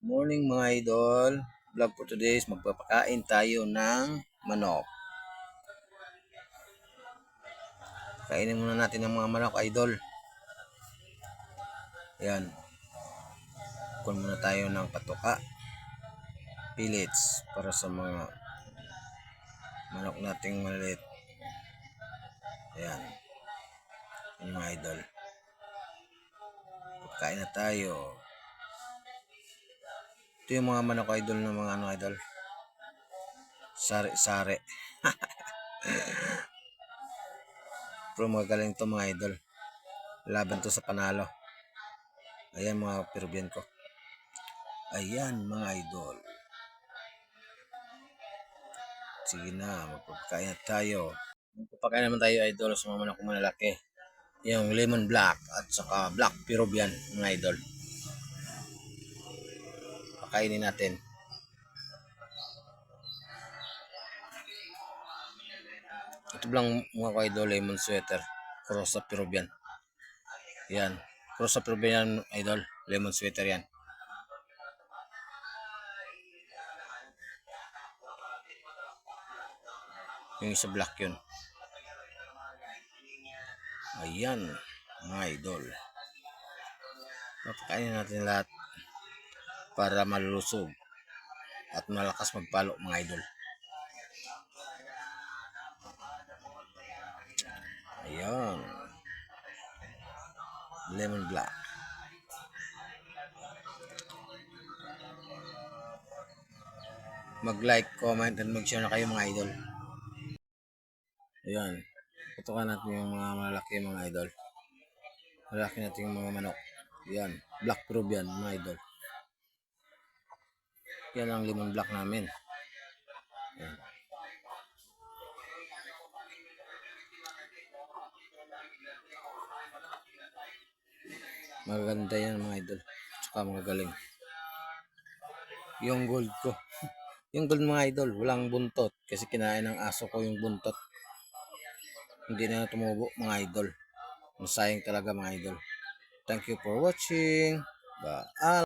Morning mga idol. Vlog for today is magpapakain tayo ng manok. Kainin muna natin ng mga manok idol. Ayan. Kunin muna tayo ng patuka. Pellets para sa mga manok nating maliit. Ayan. Yung mga idol. Kain na tayo. Ito yung mga manok idol ng mga idol. Sari-sari. Pero magaling to mga idol. Laban to sa panalo. Ayan mga Peruvian ko. Ayan mga idol. Sige na, magpapakain na tayo. Magpapakain naman tayo idol sa mga manok malalaki. Yung lemon black at saka black Peruvian mga idol. Pakainin natin. Ito lang mga idol, lemon sweater. Cross sa Peruvian. Yan. Cross sa Peruvian idol. Lemon sweater yan. Yung isa black yun. Ayan mga idol. Papakainin natin lahat para malulusog at malakas magpalo mga idol. Ayan. Lemon black. Mag-like, comment, and mag-share na kayo mga idol. Ayan. Putukan natin yung mga malaki mga idol. Malaki natin yung mga manok. Ayan. Black Peruvian mga idol. Yan ang lemon black namin. Ayan. Maganda yan mga idol. Tsaka mga galing. Yung gold ko. Yung gold mga idol, walang buntot. Kasi kinain ng aso ko yung buntot. Hindi na tumubo mga idol. Masayang talaga mga idol. Thank you for watching. Bye.